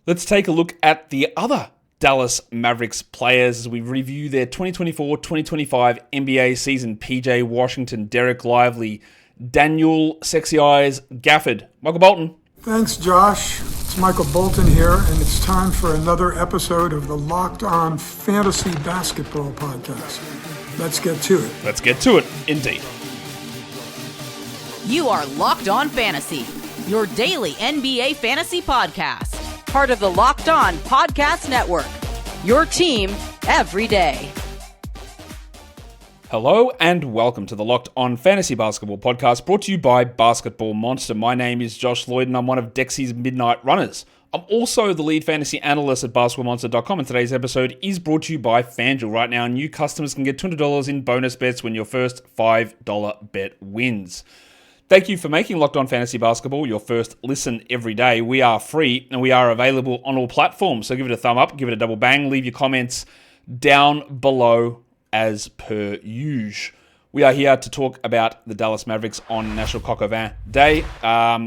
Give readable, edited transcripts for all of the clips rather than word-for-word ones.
Let's take a look at the other Dallas Mavericks players as we review their 2024-2025 NBA season. PJ Washington, Dereck Lively, Daniel Sexy Eyes Gafford. Michael Bolton. Thanks, Josh. It's Michael Bolton here, and it's time for another episode of the Locked On Fantasy Basketball Podcast. Let's get to it. Let's get to it, indeed. You are Locked On Fantasy, your daily NBA fantasy podcast. Part of the Locked On Podcast Network, your team every day. Hello and welcome to the Locked On Fantasy Basketball Podcast, brought to you by Basketball Monster. My name is Josh Lloyd and I'm one of Dexy's Midnight Runners. I'm also the lead fantasy analyst at basketballmonster.com, and today's episode is brought to you by FanDuel. Right now, new customers can get $200 in bonus bets when your first $5 bet wins. Thank you for making Locked On Fantasy Basketball your first listen every day. We are free and we are available on all platforms. So give it a thumb up, give it a double bang, leave your comments down below as per usual. We are here to talk about the Dallas Mavericks on National Coq au Vin Day.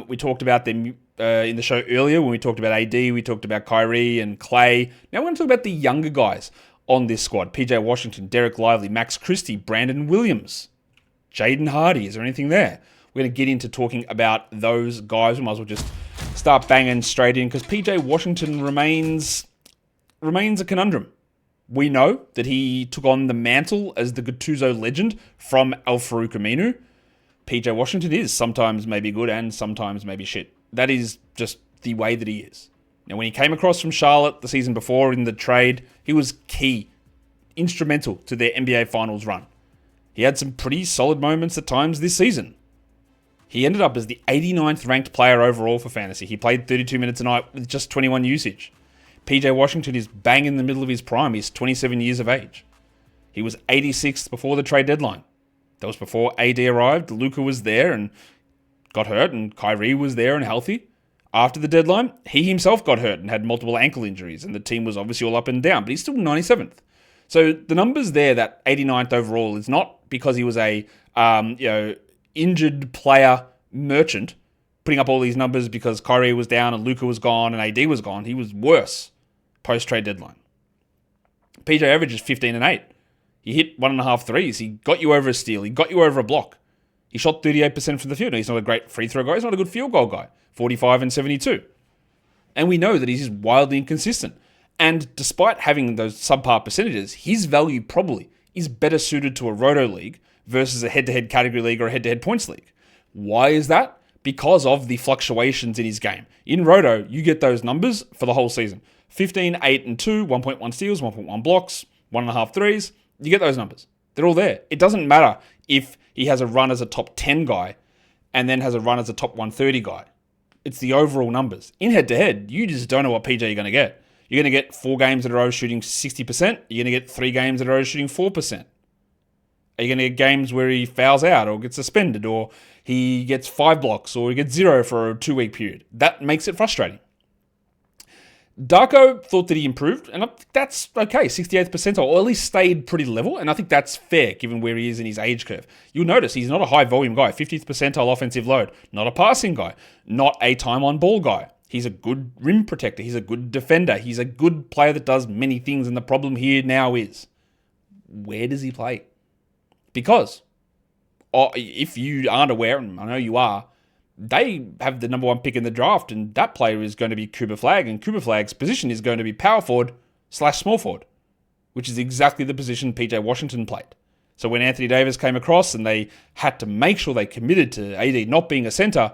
We talked about them in the show earlier when we talked about AD, we talked about Kyrie and Clay. Now we're going to talk about the younger guys on this squad. PJ Washington, Dereck Lively, Max Christie, Brandon Williams, Jaden Hardy. Is there anything there? We're going to get into talking about those guys. We might as well just start banging straight in because PJ Washington remains a conundrum. We know that he took on the mantle as the Gattuso legend from Al-Farouq Aminu. PJ Washington is sometimes maybe good and sometimes maybe shit. That is just the way that he is. Now, when he came across from Charlotte the season before in the trade, he was key, instrumental to their NBA Finals run. He had some pretty solid moments at times this season. He ended up as the 89th ranked player overall for fantasy. He played 32 minutes a night with just 21 usage. PJ Washington is bang in the middle of his prime. He's 27 years of age. He was 86th before the trade deadline. That was before AD arrived. Luka was there and got hurt, and Kyrie was there and healthy. After the deadline, he himself got hurt and had multiple ankle injuries, and the team was obviously all up and down, but he's still 97th. So the numbers there, that 89th overall, is not because he was a injured player merchant putting up all these numbers because Kyrie was down and Luka was gone and AD was gone. He was worse post-trade deadline. PJ averages 15 and 8. He hit 1.5 threes. He got you over a steal. He got you over a block. He shot 38% from the field. Now, he's not a great free throw guy. He's not a good field goal guy. 45 and 72. And we know that he's wildly inconsistent. And despite having those subpar percentages, his value probably is better suited to a roto league versus a head-to-head category league or a head-to-head points league. Why is that? Because of the fluctuations in his game. In roto, you get those numbers for the whole season. 15, 8, and 2, 1.1 steals, 1.1 blocks, 1.5 threes. You get those numbers. They're all there. It doesn't matter if he has a run as a top 10 guy and then has a run as a top 130 guy. It's the overall numbers. In head-to-head, you just don't know what PJ you're going to get. You're going to get 4 games in a row shooting 60%. You're going to get 3 games in a row shooting 4%. Are you going to get games where he fouls out or gets suspended or he gets 5 blocks or he gets 0 for a 2-week period? That makes it frustrating. Darko thought that he improved, and I think that's okay, 68th percentile, or at least stayed pretty level, and I think that's fair given where he is in his age curve. You'll notice he's not a high volume guy, 50th percentile offensive load, not a passing guy, not a time on ball guy. He's a good rim protector, he's a good defender, he's a good player that does many things, and the problem here now is, where does he play? Because if you aren't aware, and I know you are, they have the number 1 pick in the draft, and that player is going to be Cooper Flagg, and Cooper Flagg's position is going to be power forward / small forward, which is exactly the position PJ Washington played. So when Anthony Davis came across and they had to make sure they committed to AD not being a center,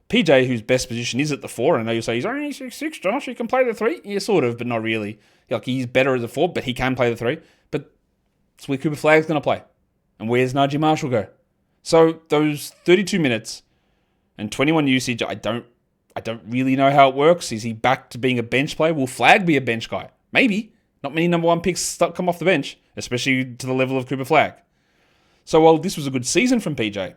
PJ, whose best position is at the 4, and I know you'll say, he's only 6'6", Josh, he can play the 3. Yeah, sort of, but not really. Like, he's better as a 4, but he can play the 3. But it's where Cooper Flagg's going to play. And where's Najee Marshall go? So those 32 minutes and 21 usage, I don't really know how it works. Is he back to being a bench player? Will Flagg be a bench guy? Maybe. Not many number 1 picks come off the bench, especially to the level of Cooper Flagg. So while this was a good season from PJ,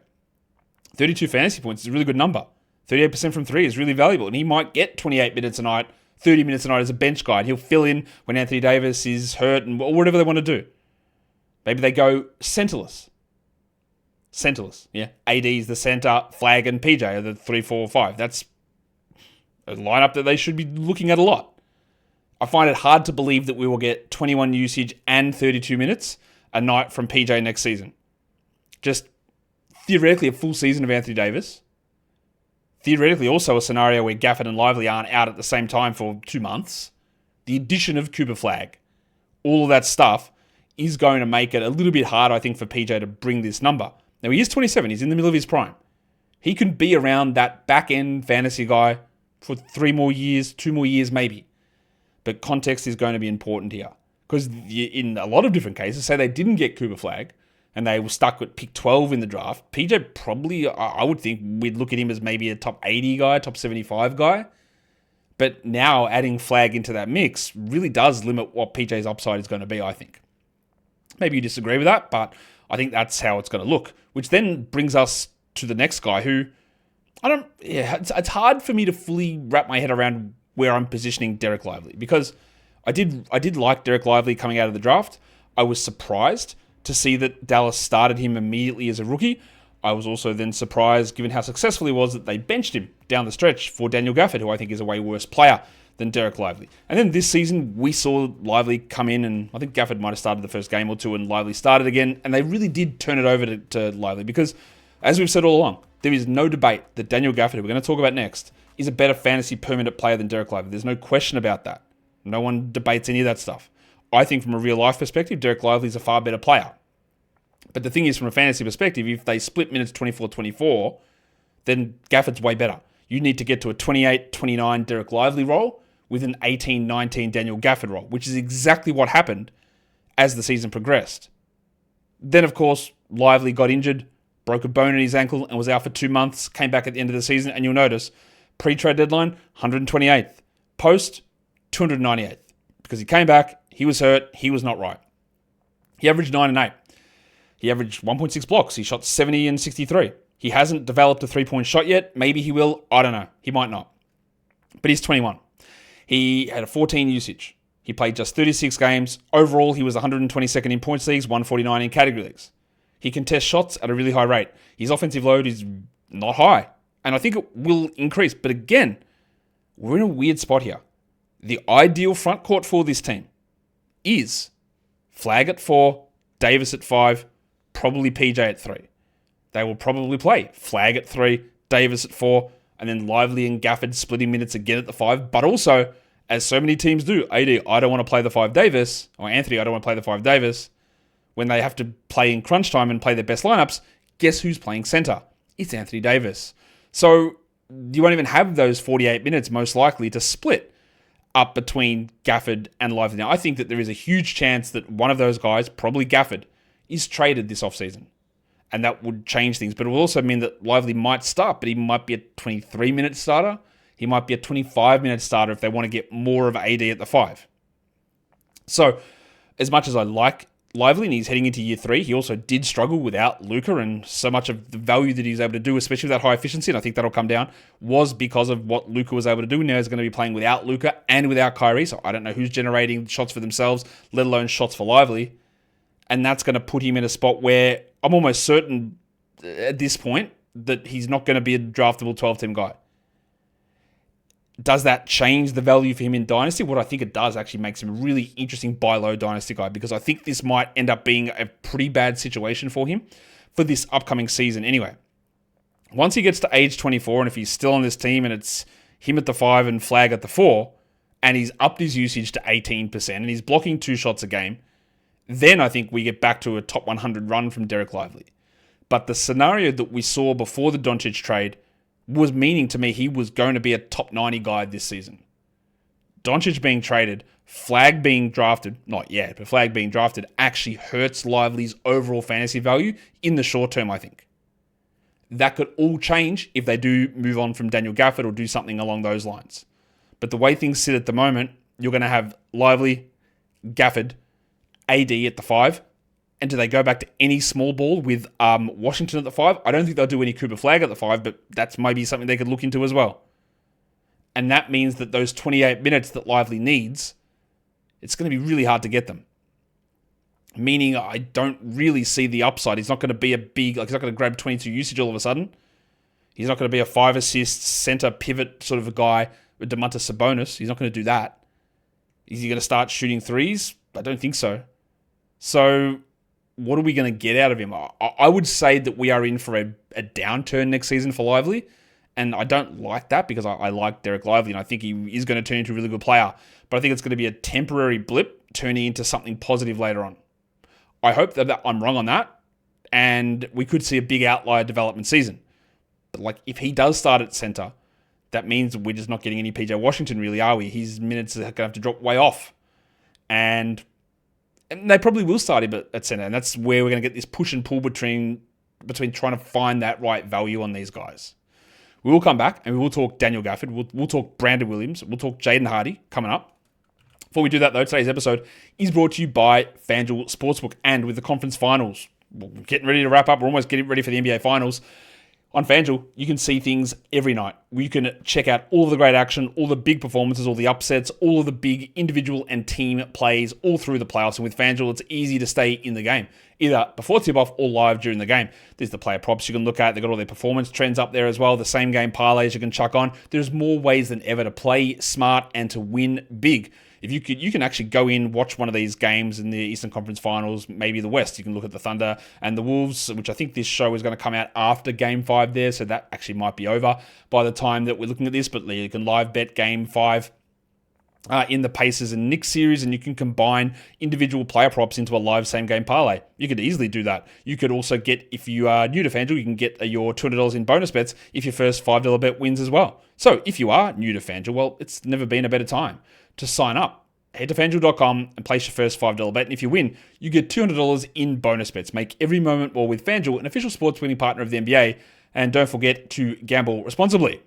32 fantasy points is a really good number. 38% from 3 is really valuable, and he might get 28 minutes a night, 30 minutes a night as a bench guy, and he'll fill in when Anthony Davis is hurt and whatever they want to do. Maybe they go centerless. Centerless, yeah. AD is the center, Flagg and PJ are the 3, 4, 5. That's a lineup that they should be looking at a lot. I find it hard to believe that we will get 21 usage and 32 minutes a night from PJ next season. Just theoretically a full season of Anthony Davis. Theoretically also a scenario where Gafford and Lively aren't out at the same time for 2 months. The addition of Cooper Flagg, all of that stuff is going to make it a little bit hard, I think, for PJ to bring this number. Now, he is 27. He's in the middle of his prime. He can be around that back-end fantasy guy for 3 more years, 2 more years maybe. But context is going to be important here. Because in a lot of different cases, say they didn't get Cooper Flagg and they were stuck with pick 12 in the draft, PJ probably, I would think, we'd look at him as maybe a top 80 guy, top 75 guy. But now adding Flagg into that mix really does limit what PJ's upside is going to be, I think. Maybe you disagree with that, but I think that's how it's going to look. Which then brings us to the next guy who, it's hard for me to fully wrap my head around where I'm positioning Dereck Lively. Because I did like Dereck Lively coming out of the draft. I was surprised to see that Dallas started him immediately as a rookie. I was also then surprised, given how successful he was, that they benched him down the stretch for Daniel Gafford, who I think is a way worse player than Dereck Lively. And then this season, we saw Lively come in, and I think Gafford might have started the first game or two, and Lively started again, and they really did turn it over to Lively, because, as we've said all along, there is no debate that Daniel Gafford, who we're going to talk about next, is a better fantasy per minute player than Dereck Lively. There's no question about that. No one debates any of that stuff. I think from a real-life perspective, Dereck Lively is a far better player. But the thing is, from a fantasy perspective, if they split minutes 24-24, then Gafford's way better. You need to get to a 28-29 Dereck Lively role with an 18-19 Daniel Gafford role, which is exactly what happened as the season progressed. Then, of course, Lively got injured, broke a bone in his ankle, and was out for 2 months, came back at the end of the season, and you'll notice, pre-trade deadline, 128th. Post, 298th. Because he came back, he was hurt, he was not right. He averaged 9 and 8. He averaged 1.6 blocks. He shot 70 and 63. He hasn't developed a three-point shot yet. Maybe he will. I don't know. He might not. But he's 21. He had a 14 usage. He played just 36 games. Overall, he was 122nd in points leagues, 149 in category leagues. He can test shots at a really high rate. His offensive load is not high. And I think it will increase. But again, we're in a weird spot here. The ideal front court for this team is Flagg at 4, Davis at 5, probably PJ at 3. They will probably play Flagg at 3, Davis at 4, and then Lively and Gafford splitting minutes again at the 5. But also, as so many teams do, AD, I don't want to play the 5 Davis, or Anthony, I don't want to play the 5 Davis. When they have to play in crunch time and play their best lineups, guess who's playing center? It's Anthony Davis. So you won't even have those 48 minutes most likely to split up between Gafford and Lively. Now, I think that there is a huge chance that one of those guys, probably Gafford, is traded this offseason. And that would change things. But it will also mean that Lively might start, but he might be a 23-minute starter. He might be a 25-minute starter if they want to get more of AD at the 5. So, as much as I like Lively and he's heading into year 3, he also did struggle without Luka, and so much of the value that he's able to do, especially with that high efficiency, and I think that'll come down, was because of what Luka was able to do. Now he's going to be playing without Luka and without Kyrie, so I don't know who's generating shots for themselves, let alone shots for Lively. And that's going to put him in a spot where I'm almost certain at this point that he's not going to be a draftable 12-team guy. Does that change the value for him in Dynasty? What I think it does actually makes him a really interesting buy low Dynasty guy, because I think this might end up being a pretty bad situation for him for this upcoming season anyway. Once he gets to age 24, and if he's still on this team and it's him at the 5 and Flagg at the 4, and he's upped his usage to 18%, and he's blocking 2 shots a game, then I think we get back to a top 100 run from Dereck Lively. But the scenario that we saw before the Doncic trade was meaning to me he was going to be a top 90 guy this season. Doncic being traded, Flagg being drafted, not yet, but Flagg being drafted actually hurts Lively's overall fantasy value in the short term, I think. That could all change if they do move on from Daniel Gafford or do something along those lines. But the way things sit at the moment, you're going to have Lively, Gafford, AD at the 5. And do they go back to any small ball with Washington at the 5? I don't think they'll do any Cooper Flagg at the 5, but that's maybe something they could look into as well. And that means that those 28 minutes that Lively needs, it's going to be really hard to get them. Meaning I don't really see the upside. He's not going to be a big, he's not going to grab 22 usage all of a sudden. He's not going to be a 5 assist center pivot sort of a guy with Domantas Sabonis. He's not going to do that. Is he going to start shooting threes? I don't think so. So what are we going to get out of him? I would say that we are in for a downturn next season for Lively. And I don't like that because I like Dereck Lively and I think he is going to turn into a really good player. But I think it's going to be a temporary blip turning into something positive later on. I hope that I'm wrong on that. And we could see a big outlier development season. But like if he does start at center, that means we're just not getting any PJ Washington really, are we? His minutes are going to have to drop way off. And they probably will start him at center. And that's where we're going to get this push and pull between trying to find that right value on these guys. We will come back and we will talk Daniel Gafford. We'll talk Brandon Williams. We'll talk Jaden Hardy coming up. Before we do that, though, today's episode is brought to you by FanDuel Sportsbook. And with the conference finals, we're getting ready to wrap up. We're almost getting ready for the NBA finals. On FanDuel, you can see things every night. You can check out all of the great action, all the big performances, all the upsets, all of the big individual and team plays all through the playoffs. And with FanDuel, it's easy to stay in the game, either before tip-off or live during the game. There's the player props you can look at. They've got all their performance trends up there as well. The same game parlays you can chuck on. There's more ways than ever to play smart and to win big. If you can actually go in, watch one of these games in the Eastern Conference Finals, maybe the West. You can look at the Thunder and the Wolves, which I think this show is going to come out after Game 5 there, so that actually might be over by the time that we're looking at this, but you can live bet Game 5 in the Pacers and Knicks series, and you can combine individual player props into a live same-game parlay. You could easily do that. You could also get, if you are new to FanDuel, you can get your $200 in bonus bets if your first $5 bet wins as well. So if you are new to FanDuel, well, it's never been a better time to sign up. Head to FanDuel.com and place your first $5 bet, and if you win, you get $200 in bonus bets. Make every moment more with FanDuel, an official sports winning partner of the NBA, and don't forget to gamble responsibly.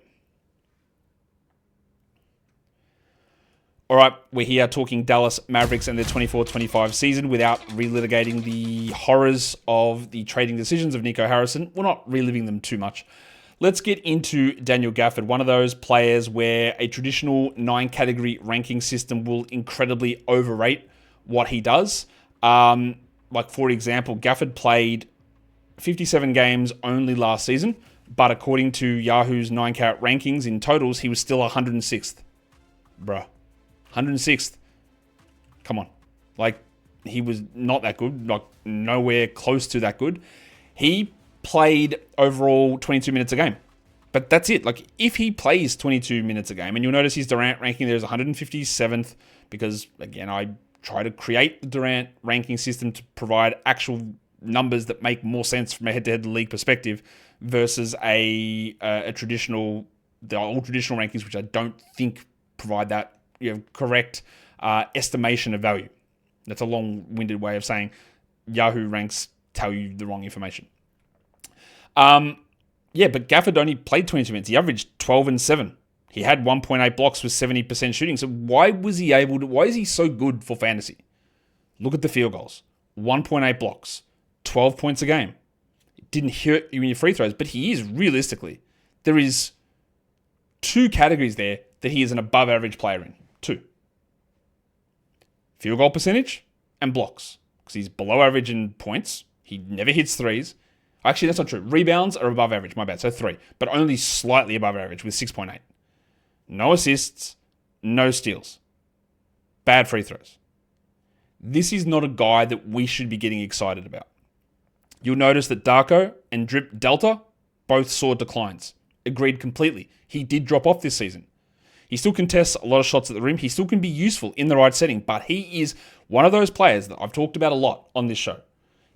All right, we're here talking Dallas Mavericks and their 24-25 season without relitigating the horrors of the trading decisions of Nico Harrison. We're not reliving them too much. Let's get into Daniel Gafford, one of those players where a traditional 9-category ranking system will incredibly overrate what he does. Like, for example, Gafford played 57 games only last season, but according to Yahoo's 9-cat rankings in totals, he was still 106th. Bruh. 106th. Come on. Like, he was not that good, like nowhere close to that good. He played overall 22 minutes a game. But that's it. Like, if he plays 22 minutes a game, and you'll notice his Durant ranking there is 157th, because, again, I try to create the Durant ranking system to provide actual numbers that make more sense from a head-to-head league perspective versus a traditional, the old traditional rankings, which I don't think provide that correct estimation of value. That's a long-winded way of saying Yahoo ranks tell you the wrong information. But Gafford only played 22 minutes. He averaged 12 and 7. He had 1.8 blocks with 70% shooting. So why is he so good for fantasy? Look at the field goals. 1.8 blocks, 12 points a game. It didn't hurt you in your free throws, but he is realistically, there is 2 categories there that he is an above average player in. 2. Field goal percentage and blocks. Because he's below average in points. He never hits threes. Actually, that's not true. Rebounds are above average, my bad. So 3, but only slightly above average with 6.8. No assists, no steals. Bad free throws. This is not a guy that we should be getting excited about. You'll notice that Darko and Drip Delta both saw declines. Agreed completely. He did drop off this season. He still contests a lot of shots at the rim. He still can be useful in the right setting, but he is one of those players that I've talked about a lot on this show,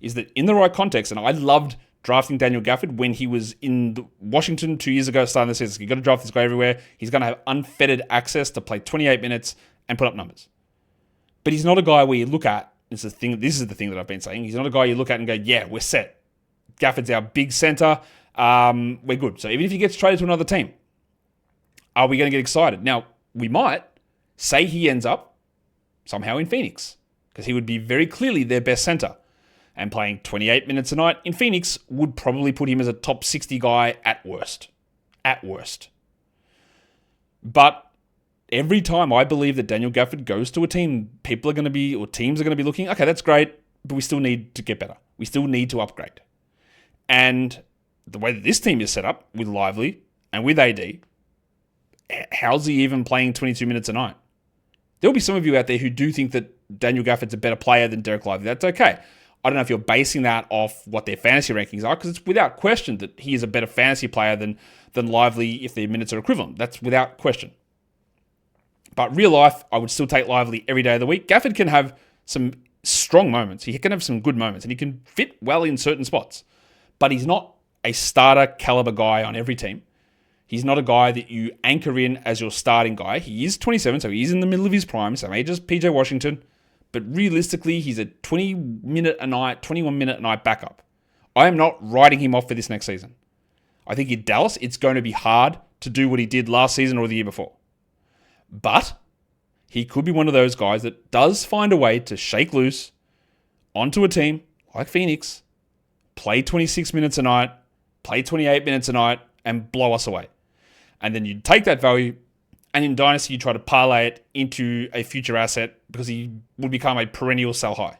is that in the right context, and I loved drafting Daniel Gafford when he was in Washington 2 years ago starting the season. You've got to draft this guy everywhere. He's going to have unfettered access to play 28 minutes and put up numbers. But he's not a guy where you look at, this is the thing that I've been saying, he's not a guy you look at and go, yeah, we're set. Gafford's our big center. We're good. So even if he gets traded to another team, are we going to get excited? Now, we might say he ends up somehow in Phoenix, because he would be very clearly their best center. And playing 28 minutes a night in Phoenix would probably put him as a top 60 guy at worst. At worst. But every time I believe that Daniel Gafford goes to a team, teams are going to be looking, okay, that's great, but we still need to get better. We still need to upgrade. And the way that this team is set up with Lively and with AD, how's he even playing 22 minutes a night? There'll be some of you out there who do think that Daniel Gafford's a better player than Dereck Lively. That's okay. I don't know if you're basing that off what their fantasy rankings are, because it's without question that he is a better fantasy player than Lively if their minutes are equivalent. That's without question. But real life, I would still take Lively every day of the week. Gafford can have some strong moments. He can have some good moments, and he can fit well in certain spots. But he's not a starter caliber guy on every team. He's not a guy that you anchor in as your starting guy. He is 27, so he's in the middle of his prime, same age as PJ Washington. But realistically, he's a 21-minute a night backup. I am not writing him off for this next season. I think in Dallas, it's going to be hard to do what he did last season or the year before. But he could be one of those guys that does find a way to shake loose onto a team like Phoenix, play 26 minutes a night, play 28 minutes a night, and blow us away. And then you take that value, and in Dynasty, you try to parlay it into a future asset because he would become a perennial sell high.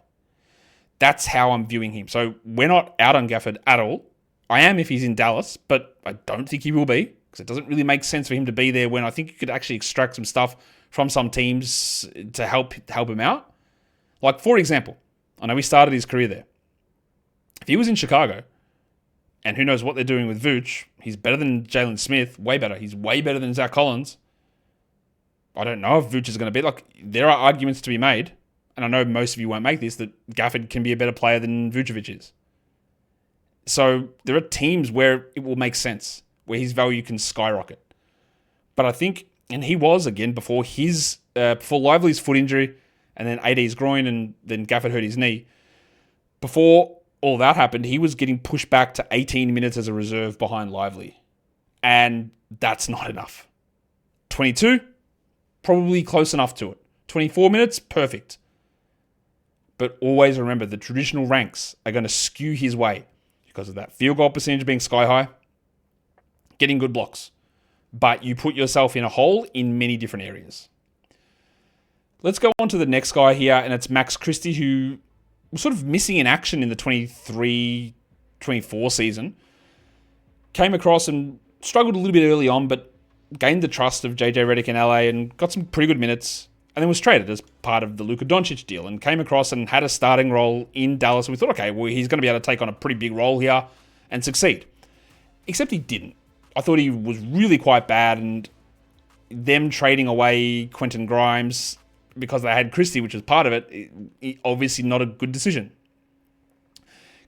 That's how I'm viewing him. So we're not out on Gafford at all. I am if he's in Dallas, but I don't think he will be, because it doesn't really make sense for him to be there when I think you could actually extract some stuff from some teams to help him out. Like, for example, I know he started his career there. If he was in Chicago, and who knows what they're doing with Vooch, he's better than Jalen Smith, way better. He's way better than Zach Collins. I don't know if Vooch is going to be, like, there are arguments to be made, and I know most of you won't make this, that Gafford can be a better player than Vucevic is. So there are teams where it will make sense, where his value can skyrocket. But I think, and he was, again, before Lively's foot injury, and then AD's groin, and then Gafford hurt his knee. Before all that happened, he was getting pushed back to 18 minutes as a reserve behind Lively. And that's not enough. 22, probably close enough to it. 24 minutes, perfect. But always remember, the traditional ranks are going to skew his way because of that field goal percentage being sky high, getting good blocks. But you put yourself in a hole in many different areas. Let's go on to the next guy here, and it's Max Christie, who was sort of missing in action in the 23-24 season. Came across and struggled a little bit early on, but gained the trust of JJ Redick in LA and got some pretty good minutes, and then was traded as part of the Luka Doncic deal and came across and had a starting role in Dallas. We thought, okay, well, he's going to be able to take on a pretty big role here and succeed. Except he didn't. I thought he was really quite bad, and them trading away Quentin Grimes because they had Christie, which was part of it, obviously not a good decision.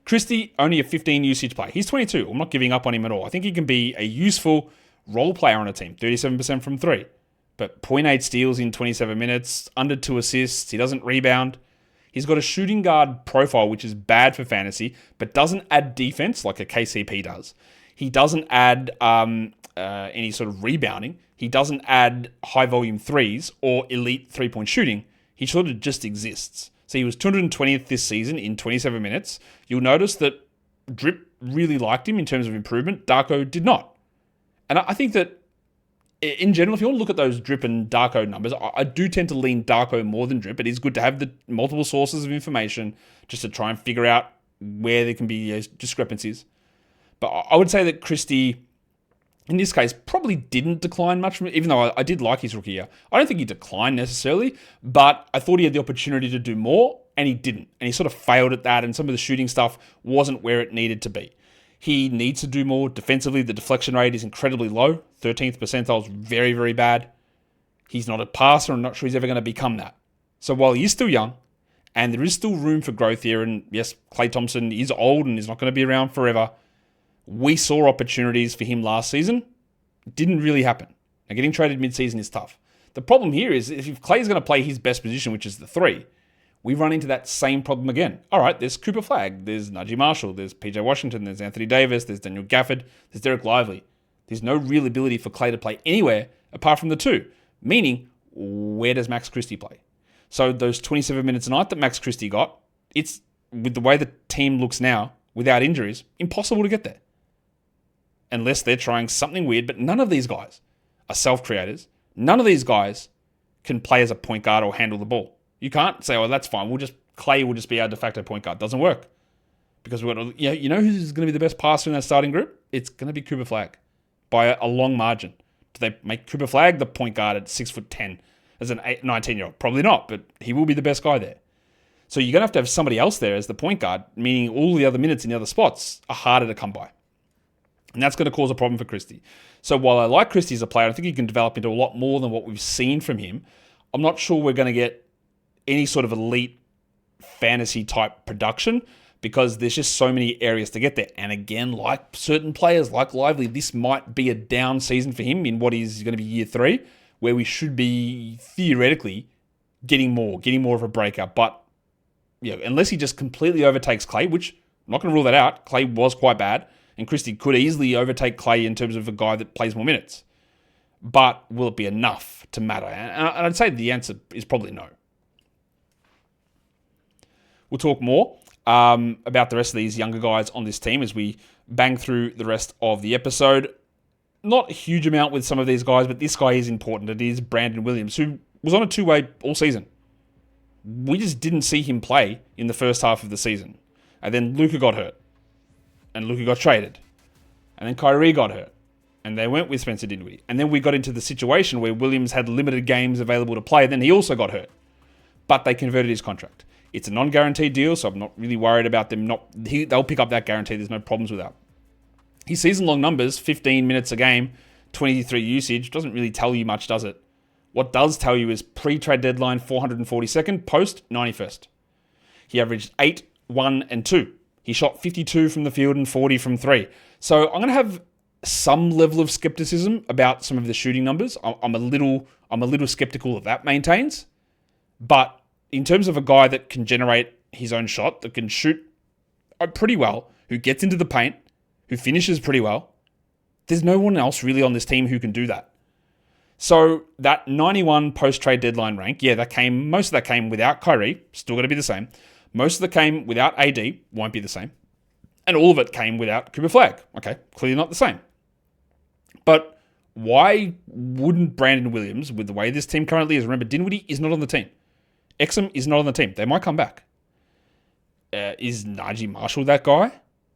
Christie, only a 15 usage player. He's 22. I'm not giving up on him at all. I think he can be a useful role player on a team. 37% from 3. But 0.8 steals in 27 minutes, under 2 assists. He doesn't rebound. He's got a shooting guard profile, which is bad for fantasy, but doesn't add defense like a KCP does. He doesn't add any sort of rebounding. He doesn't add high-volume threes or elite three-point shooting. He sort of just exists. So he was 220th this season in 27 minutes. You'll notice that Drip really liked him in terms of improvement. Darko did not. And I think that, in general, if you want to look at those Drip and Darko numbers, I do tend to lean Darko more than Drip. It is good to have the multiple sources of information just to try and figure out where there can be discrepancies. But I would say that Christie, in this case, probably didn't decline much, even though I did like his rookie year. I don't think he declined necessarily, but I thought he had the opportunity to do more, and he didn't. And he sort of failed at that, and some of the shooting stuff wasn't where it needed to be. He needs to do more. Defensively, the deflection rate is incredibly low. 13th percentile is very, very bad. He's not a passer. I'm not sure he's ever going to become that. So while he is still young, and there is still room for growth here, and yes, Klay Thompson is old and is not going to be around forever, we saw opportunities for him last season. It didn't really happen. Now, getting traded mid-season is tough. The problem here is if Klay's going to play his best position, which is the 3, we run into that same problem again. All right, there's Cooper Flagg, there's Najee Marshall, there's PJ Washington, there's Anthony Davis, there's Daniel Gafford, there's Dereck Lively. There's no real ability for Klay to play anywhere apart from the 2. Meaning, where does Max Christie play? So those 27 minutes a night that Max Christie got, it's, with the way the team looks now, without injuries, impossible to get there. Unless they're trying something weird, but none of these guys are self-creators. None of these guys can play as a point guard or handle the ball. You can't say, oh, that's fine. Klay will just be our de facto point guard. Doesn't work. Because you know who's going to be the best passer in that starting group? It's going to be Cooper Flagg by a long margin. Do they make Cooper Flagg the point guard at 6'10", as an 19-year-old? Probably not, but he will be the best guy there. So you're going to have somebody else there as the point guard, meaning all the other minutes in the other spots are harder to come by. And that's going to cause a problem for Christie. So while I like Christie as a player, I think he can develop into a lot more than what we've seen from him. I'm not sure we're going to get any sort of elite fantasy type production because there's just so many areas to get there. And again, like certain players, like Lively, this might be a down season for him in what is going to be year 3, where we should be theoretically getting more of a breakout. But yeah, unless he just completely overtakes Clay, which I'm not going to rule that out. Clay was quite bad, and Christie could easily overtake Clay in terms of a guy that plays more minutes. But will it be enough to matter? And I'd say the answer is probably no. We'll talk more about the rest of these younger guys on this team as we bang through the rest of the episode. Not a huge amount with some of these guys, but this guy is important. It is Brandon Williams, who was on a 2-way all season. We just didn't see him play in the first half of the season. And then Luka got hurt. And Luka got traded. And then Kyrie got hurt. And they went with Spencer Dinwiddie. And then we got into the situation where Williams had limited games available to play. Then he also got hurt. But they converted his contract. It's a non-guaranteed deal, so I'm not really worried about them. They'll pick up that guarantee. There's no problems with that. His season-long numbers, 15 minutes a game, 23 usage, doesn't really tell you much, does it? What does tell you is pre-trade deadline 442nd, post 91st. He averaged 8, 1, and 2. He shot 52 from the field and 40 from 3. So I'm going to have some level of skepticism about some of the shooting numbers. I'm a little skeptical that that maintains. But in terms of a guy that can generate his own shot, that can shoot pretty well, who gets into the paint, who finishes pretty well, there's no one else really on this team who can do that. So that 91 post-trade deadline rank, most of that came without Kyrie, still going to be the same. Most of it came without AD, won't be the same. And all of it came without Cooper Flagg. Okay, clearly not the same. But why wouldn't Brandon Williams, with the way this team currently is, remember, Dinwiddie is not on the team. Exum is not on the team. They might come back. Is Najee Marshall that guy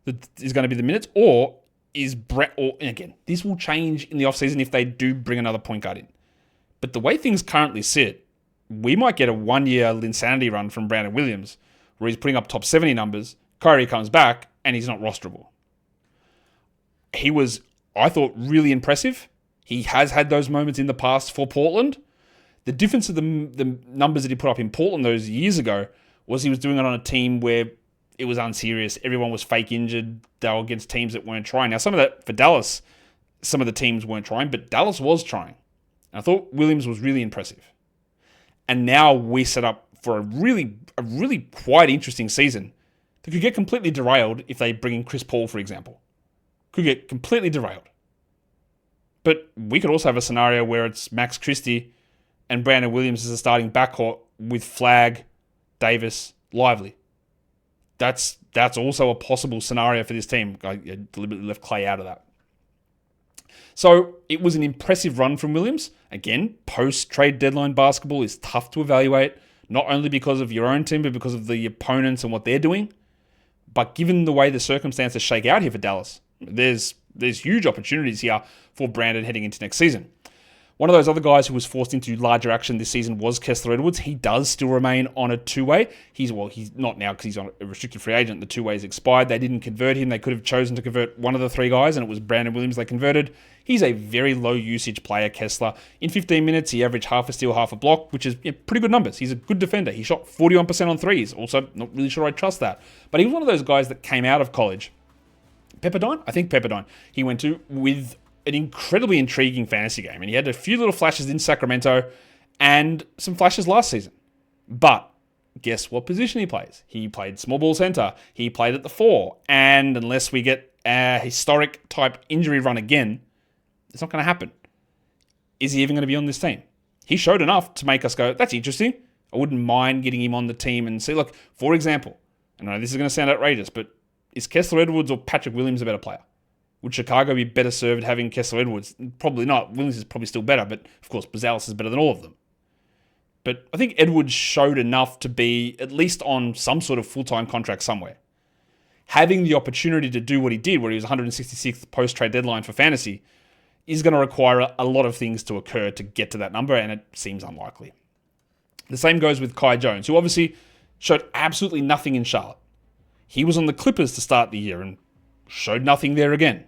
that is going to be the minutes? Or is Brett, and again, this will change in the offseason if they do bring another point guard in. But the way things currently sit, we might get a 1-year Linsanity run from Brandon Williams where he's putting up top 70 numbers, Kyrie comes back, and he's not rosterable. He was, I thought, really impressive. He has had those moments in the past for Portland. The difference of the numbers that he put up in Portland those years ago was he was doing it on a team where it was unserious. Everyone was fake injured. They were against teams that weren't trying. Now, some of that, for Dallas, some of the teams weren't trying, but Dallas was trying. And I thought Williams was really impressive. And now we set up for a really quite interesting season that could get completely derailed if they bring in Chris Paul, for example. Could get completely derailed. But we could also have a scenario where it's Max Christie and Brandon Williams as a starting backcourt with Flagg, Davis, Lively. That's also a possible scenario for this team. I deliberately left Clay out of that. So it was an impressive run from Williams. Again, post-trade deadline basketball is tough to evaluate, not only because of your own team, but because of the opponents and what they're doing. But given the way the circumstances shake out here for Dallas, there's huge opportunities here for Brandon heading into next season. One of those other guys who was forced into larger action this season was Kessler Edwards. He does still remain on a 2-way. He's not now because he's on a restricted free agent. The 2-way's expired. They didn't convert him. They could have chosen to convert one of the 3 guys, and it was Brandon Williams they converted. He's a very low usage player, Kessler. In 15 minutes, he averaged half a steal, half a block, which is pretty good numbers. He's a good defender. He shot 41% on threes. Also, not really sure I trust that. But he was one of those guys that came out of college. Pepperdine? I think Pepperdine. He went to with an incredibly intriguing fantasy game. And he had a few little flashes in Sacramento and some flashes last season. But guess what position he plays? He played small ball center. He played at the 4. And unless we get a historic type injury run again, it's not going to happen. Is he even going to be on this team? He showed enough to make us go, that's interesting. I wouldn't mind getting him on the team and see, look, for example, I know this is going to sound outrageous, but is Kessler Edwards or Patrick Williams a better player? Would Chicago be better served having Kessler Edwards? Probably not. Williams is probably still better, but of course, Bozales is better than all of them. But I think Edwards showed enough to be at least on some sort of full-time contract somewhere. Having the opportunity to do what he did, where he was 166th post-trade deadline for fantasy, is going to require a lot of things to occur to get to that number, and it seems unlikely. The same goes with Kai Jones, who obviously showed absolutely nothing in Charlotte. He was on the Clippers to start the year and showed nothing there again.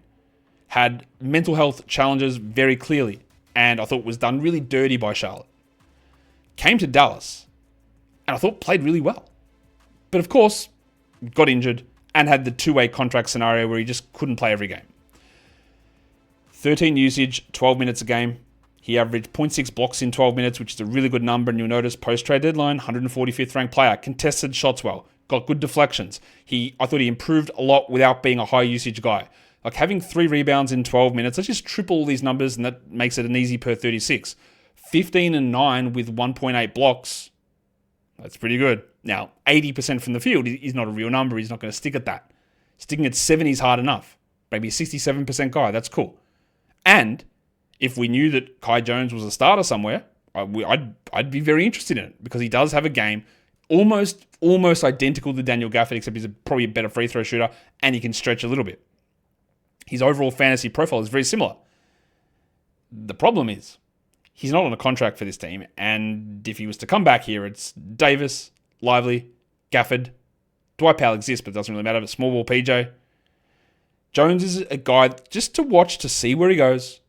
Had mental health challenges very clearly, and I thought was done really dirty by Charlotte. Came to Dallas, and I thought played really well. But of course, got injured and had the two-way contract scenario where he just couldn't play every game. 13 usage, 12 minutes a game. He averaged 0.6 blocks in 12 minutes, which is a really good number. And you'll notice post-trade deadline, 145th ranked player, contested shots well, got good deflections. I thought he improved a lot without being a high usage guy. Like having 3 rebounds in 12 minutes, let's just triple all these numbers and that makes it an easy per 36. 15 and 9 with 1.8 blocks. That's pretty good. Now, 80% from the field is not a real number. He's not going to stick at that. Sticking at 70 is hard enough. Maybe a 67% guy. That's cool. And if we knew that Kai Jones was a starter somewhere, I'd be very interested in it because he does have a game almost identical to Daniel Gafford, except he's probably a better free throw shooter and he can stretch a little bit. His overall fantasy profile is very similar. The problem is he's not on a contract for this team, and if he was to come back here, it's Davis, Lively, Gafford. Dwight Powell exists, but it doesn't really matter. But small ball PJ. Jones is a guy just to watch to see where he goes.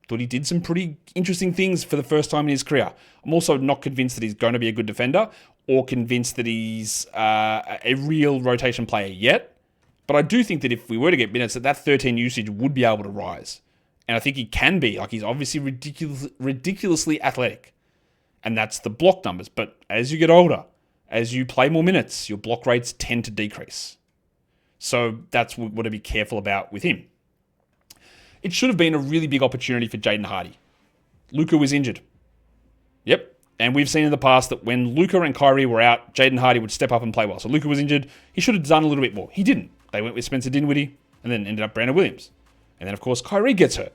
Thought he did some pretty interesting things for the first time in his career. I'm also not convinced that he's going to be a good defender or convinced that he's a real rotation player yet. But I do think that if we were to get minutes, that 13 usage would be able to rise. And I think he can be. Like, he's obviously ridiculously athletic. And that's the block numbers. But as you get older, as you play more minutes, your block rates tend to decrease. So that's what to be careful about with him. It should have been a really big opportunity for Jaden Hardy. Luka was injured. Yep. And we've seen in the past that when Luka and Kyrie were out, Jaden Hardy would step up and play well. So Luka was injured. He should have done a little bit more. He didn't. They went with Spencer Dinwiddie and then ended up Brandon Williams. And then, of course, Kyrie gets hurt.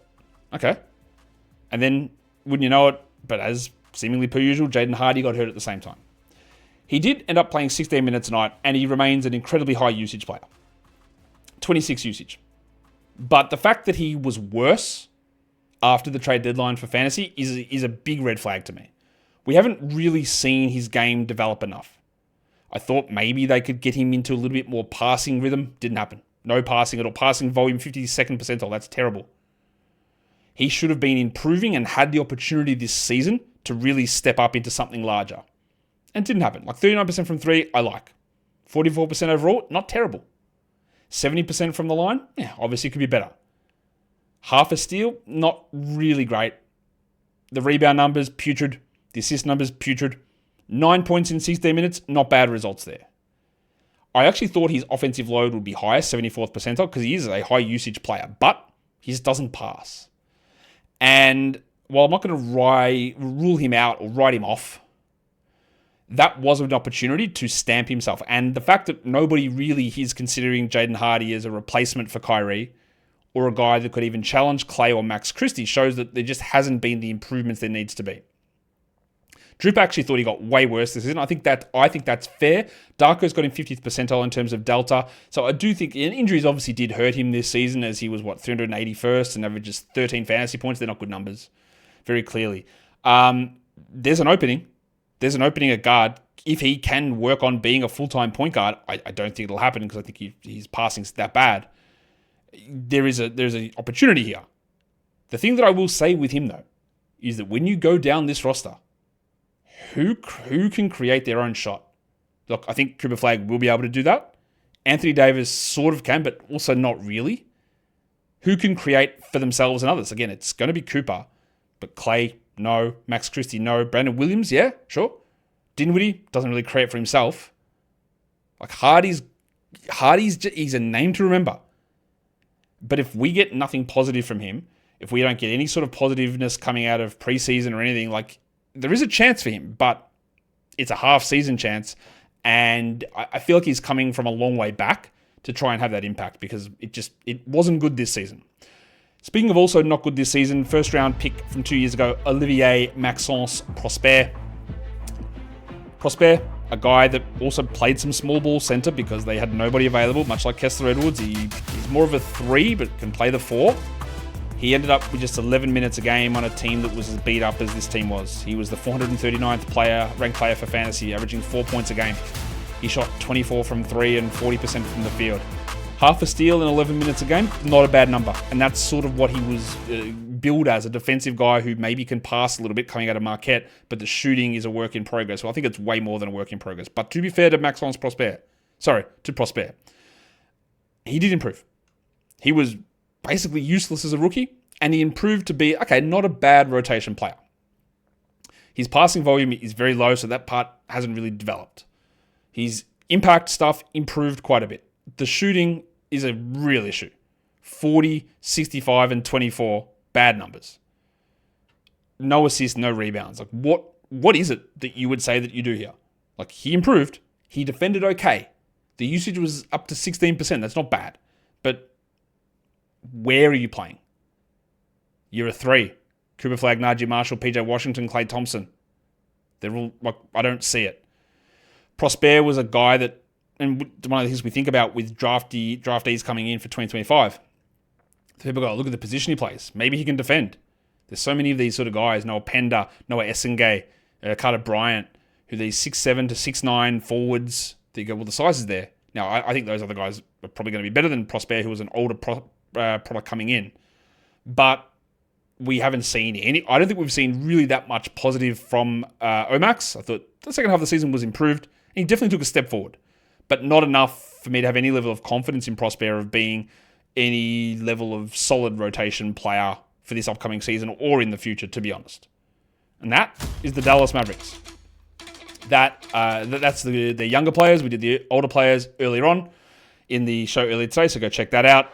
Okay. And then, wouldn't you know it, but as seemingly per usual, Jaden Hardy got hurt at the same time. He did end up playing 16 minutes a night, and he remains an incredibly high usage player. 26 usage. But the fact that he was worse after the trade deadline for fantasy is a big red flag to me. We haven't really seen his game develop enough. I thought maybe they could get him into a little bit more passing rhythm. Didn't happen. No passing at all. Passing volume 52nd percentile. That's terrible. He should have been improving and had the opportunity this season to really step up into something larger. And didn't happen. Like 39% from 3, I like. 44% overall, not terrible. 70% from the line, yeah, obviously could be better. Half a steal, not really great. The rebound numbers, putrid. The assist numbers, putrid. 9 points in 16 minutes, not bad results there. I actually thought his offensive load would be higher, 74th percentile, because he is a high usage player, but he just doesn't pass. And while I'm not going to rule him out or write him off, that was an opportunity to stamp himself. And the fact that nobody really is considering Jaden Hardy as a replacement for Kyrie or a guy that could even challenge Clay or Max Christie shows that there just hasn't been the improvements there needs to be. Droop actually thought he got way worse this season. I think that's fair. Darko's got him 50th percentile in terms of delta. So I do think injuries obviously did hurt him this season as he was, 381st and averages 13 fantasy points. They're not good numbers, very clearly. There's an opening. There's an opening at guard. If he can work on being a full-time point guard, I don't think it'll happen because I think his passing's that bad. There's an opportunity here. The thing that I will say with him, though, is that when you go down this roster, who can create their own shot? Look, I think Cooper Flagg will be able to do that. Anthony Davis sort of can, but also not really. Who can create for themselves and others? Again, it's going to be Cooper, but Clay, no. Max Christie, no. Brandon Williams, yeah, sure. Dinwiddie doesn't really create for himself. Like Hardy's he's a name to remember. But if we get nothing positive from him, if we don't get any sort of positiveness coming out of preseason or anything, like there is a chance for him, but it's a half-season chance, and I feel like he's coming from a long way back to try and have that impact because it wasn't good this season. Speaking of also not good this season, first-round pick from 2 years ago, Olivier Maxence Prosper. Prosper, a guy that also played some small ball center because they had nobody available, much like Kessler Edwards. He's more of a 3, but can play the 4. He ended up with just 11 minutes a game on a team that was as beat up as this team was. He was the 439th ranked player for fantasy, averaging 4 points a game. He shot 24 from 3 and 40% from the field. Half a steal in 11 minutes a game, not a bad number. And that's sort of what he was billed as, a defensive guy who maybe can pass a little bit coming out of Marquette, but the shooting is a work in progress. Well, I think it's way more than a work in progress. But to be fair to Prosper, he did improve. He was basically useless as a rookie, and he improved to be, not a bad rotation player. His passing volume is very low, so that part hasn't really developed. His impact stuff improved quite a bit. The shooting is a real issue. 40, 65, and 24, bad numbers. No assists, no rebounds. Like, what is it that you would say that you do here? Like, he improved. He defended okay. The usage was up to 16%. That's not bad. But where are you playing? You're a 3. Cooper Flagg, Najee Marshall, PJ Washington, Klay Thompson. They're all, I don't see it. Prosper was a guy that, and one of the things we think about with draftees coming in for 2025, people go, look at the position he plays. Maybe he can defend. There's so many of these sort of guys, Noah Pender, Noah Essengay, Carter Bryant, who these 6'7" to 6'9" forwards, that you go, well, the size is there. Now, I think those other guys are probably going to be better than Prosper, who was an older product coming in. But we haven't seen I don't think we've seen really that much positive from Omax. I thought the second half of the season was improved, and he definitely took a step forward. But not enough for me to have any level of confidence in Prosper of being any level of solid rotation player for this upcoming season or in the future, to be honest. And that is the Dallas Mavericks. That's the younger players. We did the older players earlier on in the show earlier today, so go check that out.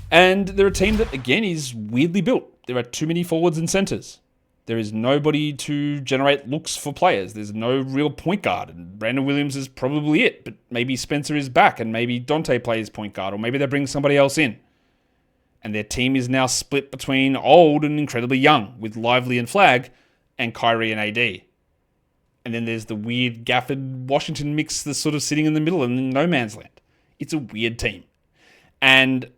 And they're a team that, again, is weirdly built. There are too many forwards and centers. There is nobody to generate looks for players. There's no real point guard, and Brandon Williams is probably it, but maybe Spencer is back, and maybe Dante plays point guard, or maybe they bring somebody else in. And their team is now split between old and incredibly young, with Lively and Flagg, and Kyrie and AD. And then there's the weird Gafford-Washington mix that's sort of sitting in the middle in no man's land. It's a weird team. And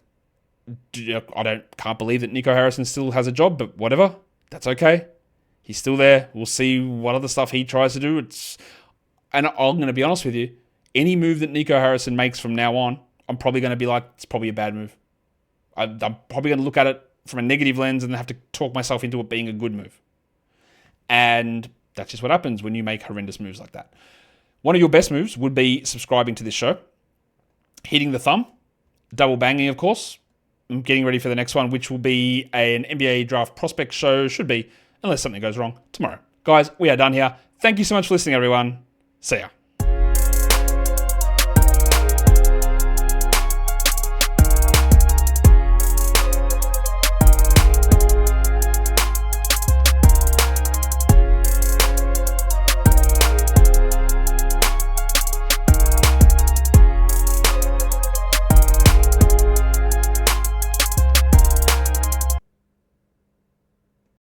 I can't believe that Nico Harrison still has a job, but whatever. That's okay. He's still there. We'll see what other stuff he tries to do. And I'm going to be honest with you. Any move that Nico Harrison makes from now on, I'm probably going to be like, it's probably a bad move. I'm probably going to look at it from a negative lens and have to talk myself into it being a good move. And that's just what happens when you make horrendous moves like that. One of your best moves would be subscribing to this show, hitting the thumb, double banging, of course. I'm getting ready for the next one, which will be an NBA draft prospect show, should be, unless something goes wrong, tomorrow. Guys, we are done here. Thank you so much for listening, everyone. See ya.